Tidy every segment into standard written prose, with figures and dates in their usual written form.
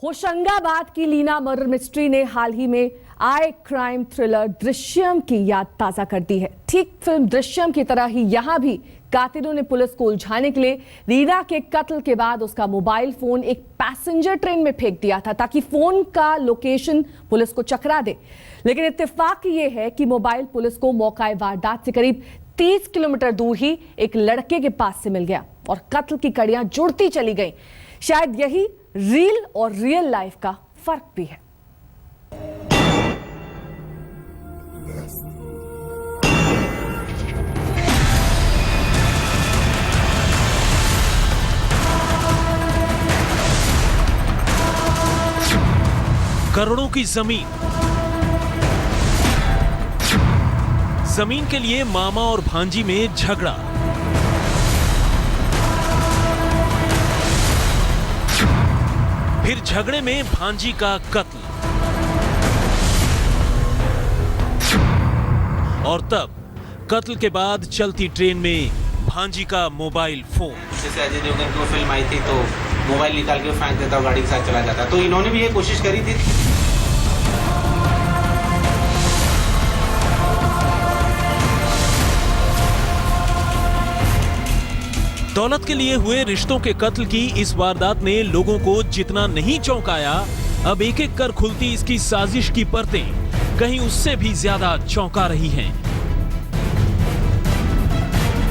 होशंगाबाद की Leena murder mystery ने हाल ही में आए क्राइम थ्रिलर दृश्यम की याद ताजा कर दी है। ठीक फिल्म दृश्यम की तरह ही यहां भी कातिलों ने पुलिस को उलझाने के लिए लीना के कत्ल के बाद उसका मोबाइल फोन एक पैसेंजर ट्रेन में फेंक दिया था ताकि फोन का लोकेशन पुलिस को चकरा दे। लेकिन इत्तेफाक ये है कि मोबाइल पुलिस को मौका वारदात से करीब 30 किलोमीटर दूर ही एक लड़के के पास से मिल गया और कत्ल की कड़ियां जुड़ती चली गईं। शायद यही रील और रियल लाइफ का फर्क भी है। करोड़ों की जमीन के लिए मामा और भांजी में झगड़ा। फिर झगड़े में भांजी का कत्ल और तब कत्ल के बाद चलती ट्रेन में भांजी का मोबाइल फोन। जैसे अजय देवगन की वो फिल्म आई थी तो मोबाइल निकाल के फेंक देता, गाड़ी के साथ चला जाता, तो इन्होंने भी ये कोशिश करी थी। दौलत के लिए हुए रिश्तों के कत्ल की इस वारदात ने लोगों को जितना नहीं चौंकाया, अब एक एक कर खुलती इसकी साजिश की परतें कहीं उससे भी ज्यादा चौंका रही हैं।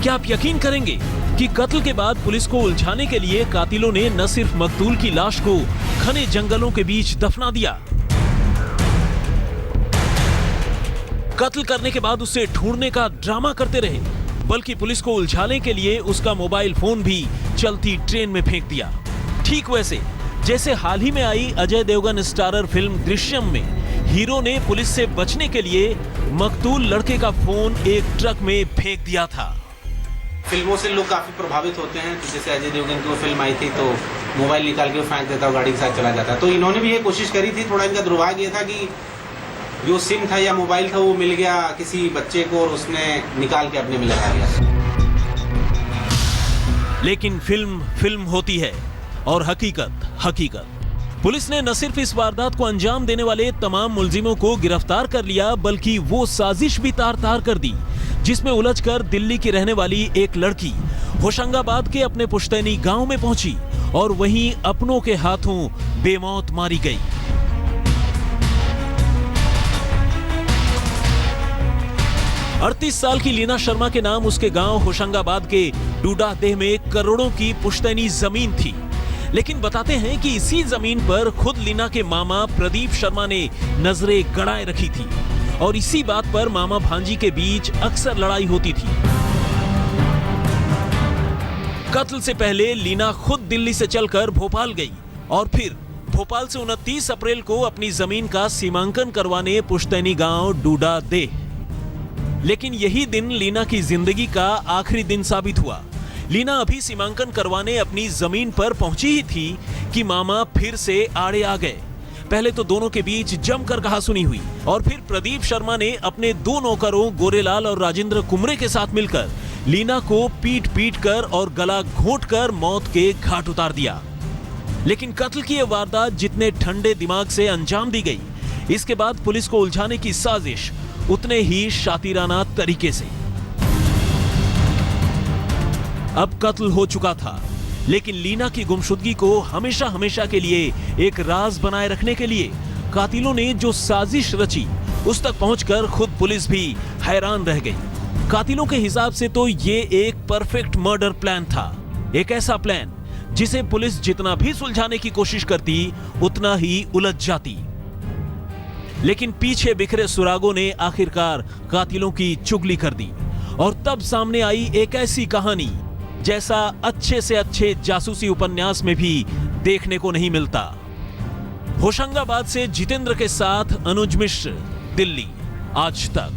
क्या आप यकीन करेंगे कि कत्ल के बाद पुलिस को उलझाने के लिए कातिलों ने न सिर्फ मकतूल की लाश को घने जंगलों के बीच दफना दिया, कत्ल करने के बाद उसे ढूंढने का ड्रामा करते रहे, बल्कि पुलिस को उलझाने के लिए उसका मोबाइल फोन भी चलती ट्रेन में फेंक दिया। ठीक वैसे जैसे हाल ही में आई अजय देवगन स्टारर फिल्म दृश्यम में हीरो ने पुलिस से बचने के लिए मकतूल लड़के का फोन एक ट्रक में फेंक दिया था। फिल्मों से लोग काफी प्रभावित होते हैं। तो जैसे अजय देवगन की वो फिल्म आई थी तो मोबाइल निकाल के फेंक देता, गाड़ी के साथ चला जाता, तो इन्होंने भी ये कोशिश करी थी। थोड़ा इनका दुर्भाग्य ये था कि जो सिम था या मोबाइल था वो मिल गया किसी बच्चे को और उसने निकाल के अपने में लगा लिया। लेकिन फिल्म होती है और हकीकत हकीकत। पुलिस ने न सिर्फ इस वारदात को अंजाम देने वाले तमाम मुलजिमों को गिरफ्तार कर लिया, बल्कि वो साजिश भी तार-तार कर दी जिसमें उलझकर दिल्ली की रहने वाली एक लड़की होशंगाबाद के अपने पुश्तैनी गांव में पहुंची और वहीं अपनों के हाथों बेमौत मारी गई। अड़तीस साल की लीना शर्मा के नाम उसके गांव होशंगाबाद के डूडा देह में करोड़ों की पुश्तैनी जमीन थी। लेकिन बताते हैं कि इसी जमीन पर खुद लीना के मामा प्रदीप शर्मा ने नजरें गड़ाए रखी थी और इसी बात पर मामा भांजी के बीच अक्सर लड़ाई होती थी। कत्ल से पहले लीना खुद दिल्ली से चलकर भोपाल गई और फिर भोपाल से 29 अप्रैल को अपनी जमीन का सीमांकन करवाने पुश्तैनी गांव डूडा देह। लेकिन यही दिन लीना की जिंदगी का आखिरी दिन साबित हुआ। लीना अभी सीमांकन करवाने अपनी जमीन पर पहुंची ही थी कि मामा फिर से आड़े आ गए। पहले तो दोनों के बीच जमकर कहासुनी हुई और फिर प्रदीप शर्मा ने अपने दो नौकरों गोरेलाल और राजेंद्र कुमरे के साथ मिलकर लीना को पीट कर और गला घोंटकर मौत के घाट उतार दिया। लेकिन कत्ल की यह वारदात जितने ठंडे दिमाग से अंजाम दी गई, इसके बाद पुलिस को उलझाने की साजिश उतने ही शातिराना तरीके से। अब कत्ल हो चुका था, लेकिन लीना की गुमशुदगी को हमेशा हमेशा के लिए एक राज बनाए रखने के लिए कातिलों ने जो साजिश रची, उस तक पहुंचकर खुद पुलिस भी हैरान रह गई। कातिलों के हिसाब से तो ये एक परफेक्ट मर्डर प्लान था, एक ऐसा प्लान जिसे पुलिस जितना भी सुलझाने की कोशिश करती उतना ही उलझ जाती। लेकिन पीछे बिखरे सुरागों ने आखिरकार कातिलों की चुगली कर दी और तब सामने आई एक ऐसी कहानी जैसा अच्छे से अच्छे जासूसी उपन्यास में भी देखने को नहीं मिलता। होशंगाबाद से जितेंद्र के साथ अनुज मिश्र, दिल्ली, आज तक।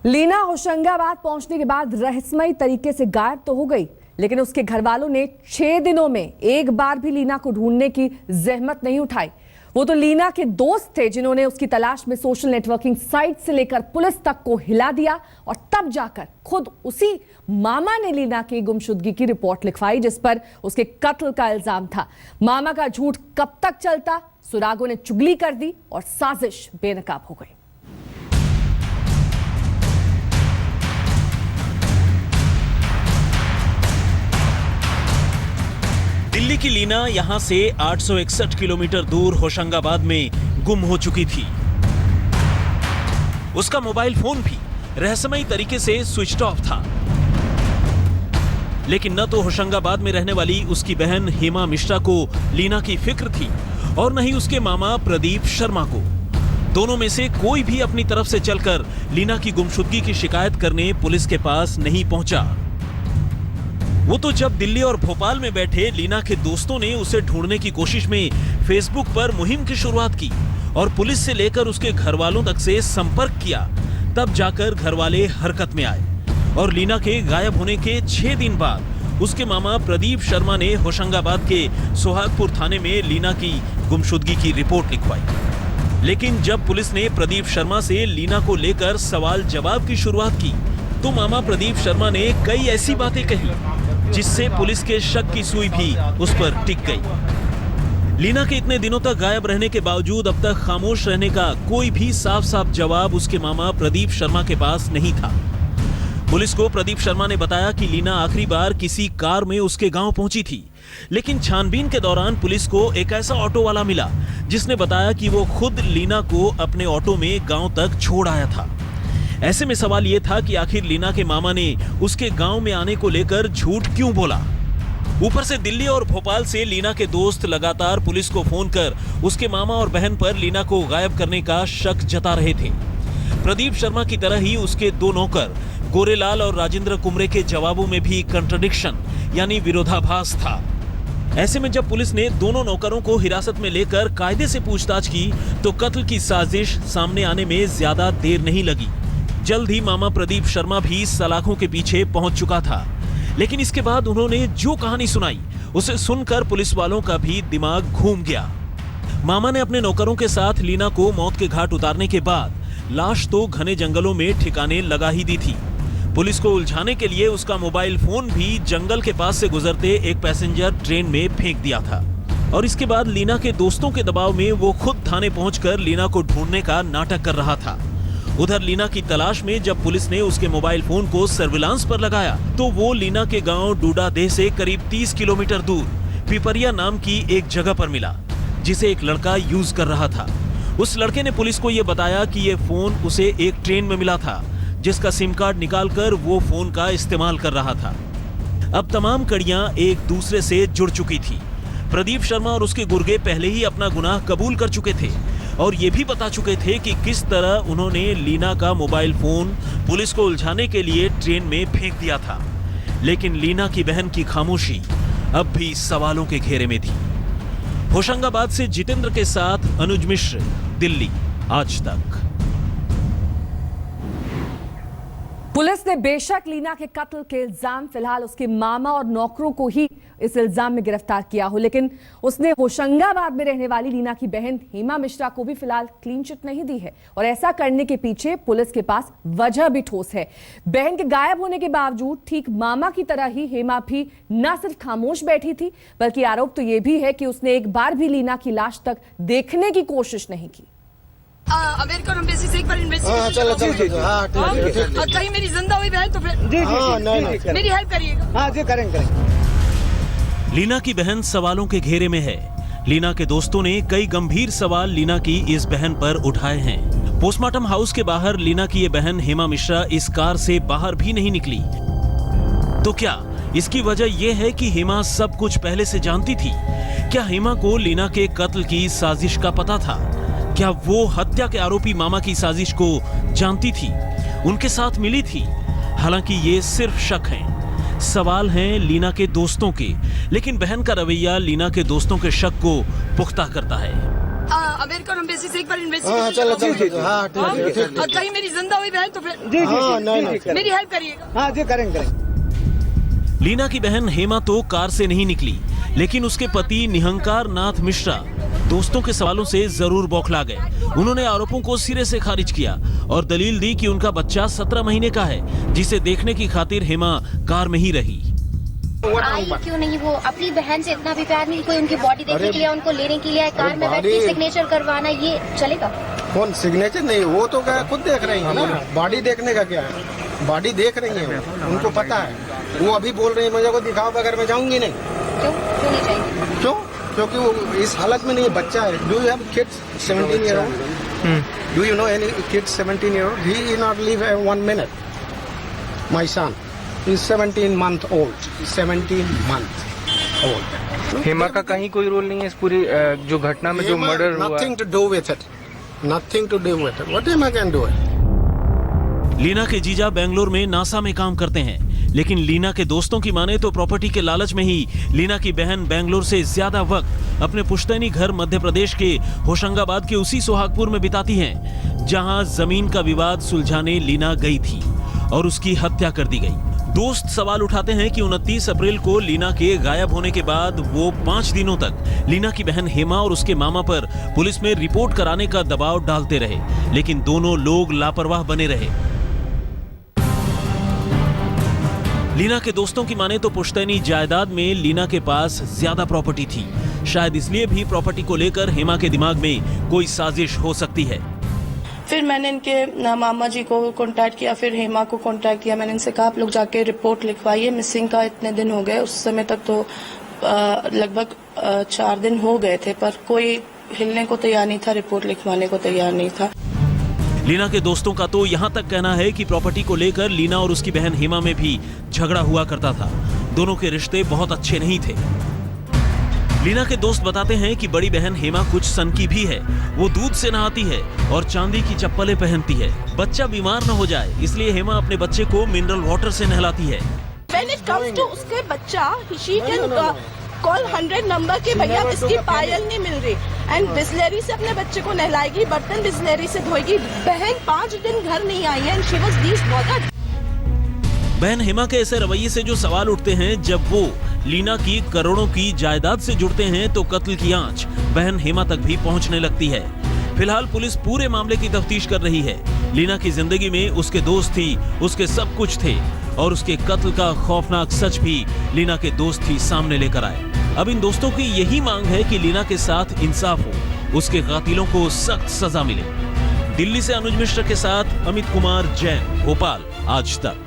लीना होशंगाबाद पहुंचने के बाद रहस्यमयी तरीके से गायब तो हो गई, लेकिन उसके घर वालों ने 6 दिनों में एक बार भी लीना को ढूंढने की जहमत नहीं उठाई। वो तो लीना के दोस्त थे जिन्होंने उसकी तलाश में सोशल नेटवर्किंग साइट से लेकर पुलिस तक को हिला दिया और तब जाकर खुद उसी मामा ने लीना की गुमशुदगी की रिपोर्ट लिखवाई जिस पर उसके कत्ल का इल्जाम था। मामा का झूठ कब तक चलता, सुरागों ने चुगली कर दी और साजिश बेनकाब हो गई। दिल्ली की लीना यहां से 861 किलोमीटर दूर होशंगाबाद में गुम हो चुकी थी। उसका मोबाइल फोन भी रहस्यमयी तरीके से स्विच ऑफ था। लेकिन न तो होशंगाबाद में रहने वाली उसकी बहन हेमा मिश्रा को लीना की फिक्र थी और न ही उसके मामा प्रदीप शर्मा को। दोनों में से कोई भी अपनी तरफ से चलकर लीना की गुमशुदगी की शिकायत करने पुलिस के पास नहीं पहुंचा। वो तो जब दिल्ली और भोपाल में बैठे लीना के दोस्तों ने उसे ढूंढने की कोशिश में फेसबुक पर मुहिम की शुरुआत की और पुलिस से लेकर उसके घर वालों तक से संपर्क किया, तब जाकर घर वाले हरकत में आए और लीना के गायब होने के 6 दिन बाद उसके मामा प्रदीप शर्मा ने होशंगाबाद के सोहागपुर थाने में लीना की गुमशुदगी की रिपोर्ट लिखवाई। लेकिन जब पुलिस ने प्रदीप शर्मा से लीना को लेकर सवाल जवाब की शुरुआत की तो मामा प्रदीप शर्मा ने कई ऐसी बातें कही जिससे पुलिस के शक की सुई भी उस पर टिक गई। लीना के इतने दिनों तक गायब रहने के बावजूद अब तक खामोश रहने का कोई भी साफ साफ जवाब उसके मामा प्रदीप शर्मा के पास नहीं था। पुलिस को प्रदीप शर्मा ने बताया कि लीना आखिरी बार किसी कार में उसके गांव पहुंची थी, लेकिन छानबीन के दौरान पुलिस को एक ऐसा ऑटो वाला मिला जिसने बताया कि वो खुद लीना को अपने ऑटो में गांव तक छोड़ आया था। ऐसे में सवाल यह था कि आखिर लीना के मामा ने उसके गांव में आने को लेकर झूठ क्यों बोला। ऊपर से दिल्ली और भोपाल से लीना के दोस्त लगातार पुलिस को फोन कर उसके मामा और बहन पर लीना को गायब करने का शक जता रहे थे। प्रदीप शर्मा की तरह ही उसके 2 नौकर गोरेलाल और राजेंद्र कुमरे के जवाबों में भी कंट्रडिक्शन यानी विरोधाभास था। ऐसे में जब पुलिस ने दोनों नौकरों को हिरासत में लेकर कायदे से पूछताछ की तो कत्ल की साजिश सामने आने में ज्यादा देर नहीं लगी। जल्द ही मामा प्रदीप शर्मा भी सलाखों के पीछे पहुंच चुका था। लेकिन इसके बाद उन्होंने जो कहानी सुनाई उसे सुनकर पुलिस वालों का भी दिमाग घूम गया। मामा ने अपने नौकरों के साथ लीना को मौत के घाट उतारने के बाद लाश तो घने जंगलों में ठिकाने लगा ही दी थी। पुलिस को उलझाने के लिए उसका मोबाइल फोन भी जंगल के पास से गुजरते एक पैसेंजर ट्रेन में फेंक दिया था और इसके बाद लीना के दोस्तों के दबाव में वो खुद थाने पहुंचकर लीना को ढूंढने का नाटक कर रहा था। उधर लीना की तलाश में जब पुलिस ने उसके मोबाइल फोन को सर्विलांस पर लगाया तो वो लीना के गांव डूडादेह से करीब 30 किलोमीटर दूर पिपरिया नाम की एक जगह पर मिला जिसे एक लड़का यूज कर रहा था। उस लड़के ने पुलिस को यह बताया कि यह फोन उसे एक ट्रेन में मिला था जिसका सिम कार्ड निकालकर वो फोन का इस्तेमाल कर रहा था। अब तमाम कड़ियां एक दूसरे से जुड़ चुकी थी। प्रदीप शर्मा और उसके गुर्गे पहले ही अपना गुनाह कबूल कर चुके थे और ये भी बता चुके थे कि किस तरह उन्होंने लीना का मोबाइल फोन पुलिस को उलझाने के लिए ट्रेन में फेंक दिया था। लेकिन लीना की बहन की खामोशी अब भी सवालों के घेरे में थी। होशंगाबाद से जितेंद्र के साथ अनुज मिश्र, दिल्ली, आज तक। पुलिस ने बेशक लीना के कत्ल के इल्जाम फिलहाल उसके मामा और नौकरों को ही इस इल्जाम में गिरफ्तार किया हो, लेकिन उसने होशंगाबाद में रहने वाली लीना की बहन हेमा मिश्रा को भी फिलहाल क्लीन चिट नहीं दी है और ऐसा करने के पीछे पुलिस के पास वजह भी ठोस है। बहन के गायब होने के बावजूद ठीक मामा की तरह ही हेमा भी न सिर्फ खामोश बैठी थी बल्कि आरोप तो यह भी है कि उसने एक बार भी लीना की लाश तक देखने की कोशिश नहीं की। अमेरिकन एम्बेसी से एक बार इन्वेस्टिगेशन और कहीं मेरी जिंदा हुई बहन तो फिर मेरी हेल्प करिएगा। हाँ जी, करेंगे। लीना की बहन सवालों के घेरे में है। लीना के दोस्तों ने कई गंभीर सवाल लीना की इस बहन पर उठाए हैं। पोस्टमार्टम हाउस के बाहर लीना की ये बहन हेमा मिश्रा इस कार से बाहर भी नहीं निकली। तो क्या इसकी वजह यह है कि हेमा सब कुछ पहले से जानती थी? क्या हेमा को लीना के कत्ल की साजिश का पता था? क्या वो हत्या के आरोपी मामा की साजिश को जानती थी, उनके साथ मिली थी? हालांकि ये सिर्फ शक हैं, सवाल हैं लीना के दोस्तों के, लेकिन बहन का रवैया लीना के दोस्तों के शक को पुख्ता करता है। अमेरिकन एम्बेसी से एक बार इन्वेस्टिगेशन और कहीं मेरी जिंदा हुई बहन तो फिर मेरी हेल्प करिएगा। हाँ जी, करेंगे। लीना की बहन हेमा तो कार से नहीं निकली, लेकिन उसके पति निहंकार नाथ मिश्रा दोस्तों के सवालों से जरूर बौखला गए। उन्होंने आरोपों को सिरे से खारिज किया और दलील दी कि उनका बच्चा 17 महीने का है, जिसे देखने की खातिर हेमा कार में ही रही। आई क्यों नहीं? वो अपनी बहन से इतना भी प्यार नहीं, कोई उनकी बॉडी देखने के लिए, उनको लेने के लिए कार में बैठ के सिग्नेचर करवाना, ये चलेगा? कौन सिग्नेचर? नहीं, वो तो क्या खुद देख रही है ना, बॉडी देखने का क्या है, बॉडी देख रही है, उनको पता है। वो अभी बोल रही है मुझे को दिखाओ बगैर मैं जाऊंगी नहीं। क्यों नहीं चाहिए? क्यों? क्योंकि वो इस हालत में नहीं, बच्चा है। Do you have kids 17 year old? Do you know any kids 17 year old? He will not live 1 minute. My son is 17 month old. 17 month old. Hema का कहीं कोई रोल नहीं है इस पूरी जो घटना में जो मर्डर हुआ? Nothing to do with it. Nothing to do with it. What am I can do it? Leena के जीजा बेंगलोर में नासा में काम करते हैं, लेकिन लीना के दोस्तों की माने तो प्रॉपर्टी के लालच में ही लीना की बहन बेंगलोर से ज्यादा वक्त अपने पुश्तैनी घर मध्य प्रदेश के होशंगाबाद के उसी सोहागपुर में बिताती हैं, जहां जमीन का विवाद सुलझाने लीना गई थी और उसकी हत्या कर दी गई। दोस्त सवाल उठाते हैं कि 29 अप्रैल को लीना के गायब होने के बाद वो 5 दिनों तक लीना की बहन हेमा और उसके मामा पर पुलिस में रिपोर्ट कराने का दबाव डालते रहे, लेकिन दोनों लोग लापरवाह बने रहे। लीना के दोस्तों की माने तो पुश्तैनी जायदाद में लीना के पास ज्यादा प्रॉपर्टी थी, शायद इसलिए भी प्रॉपर्टी को लेकर हेमा के दिमाग में कोई साजिश हो सकती है। फिर मैंने इनके मामा जी को कांटेक्ट किया, फिर हेमा को कांटेक्ट किया। मैंने इनसे कहा आप लोग जाके रिपोर्ट लिखवाइए, मिसिंग का इतने दिन हो गए। उस समय तक तो लगभग 4 दिन हो गए थे, पर कोई हिलने को तैयार नहीं था, रिपोर्ट लिखवाने को तैयार नहीं था। लीना के दोस्तों का तो यहाँ तक कहना है कि प्रॉपर्टी को लेकर लीना और उसकी बहन हेमा में भी झगड़ा हुआ करता था। दोनों के रिश्ते बहुत अच्छे नहीं थे। लीना के दोस्त बताते हैं कि बड़ी बहन हेमा कुछ सनकी भी है। वो दूध से नहाती है और चांदी की चप्पलें पहनती है। बच्चा बीमार न हो जाए इसलिए हेमा अपने बच्चे को मिनरल वाटर से नहलाती है। When it comes to उसके बच्चा, she can कॉल 100 नंबर के भैया इसकी पायल नहीं मिल रही, एंड बिस्लेरी से अपने बच्चे को नहलाएगी, बर्तन बिस्लेरी से धोएगी। बहन 5 दिन घर नहीं आई है, she was this bothered। बहन हेमा के ऐसे रवैये से जो सवाल उठते हैं, जब वो लीना की करोड़ों की जायदाद से जुड़ते हैं तो कत्ल की आंच बहन हेमा तक भी पहुंचने लगती है। फिलहाल पुलिस पूरे मामले की तफ्तीश कर रही है। लीना की जिंदगी में उसके दोस्त थी, उसके सब कुछ थे और उसके कत्ल का खौफनाक सच भी लीना के दोस्त ही सामने लेकर आए। अब इन दोस्तों की यही मांग है कि लीना के साथ इंसाफ हो, उसके कातिलों को सख्त सजा मिले। दिल्ली से अनुज मिश्र के साथ अमित कुमार जैन, भोपाल, आज तक।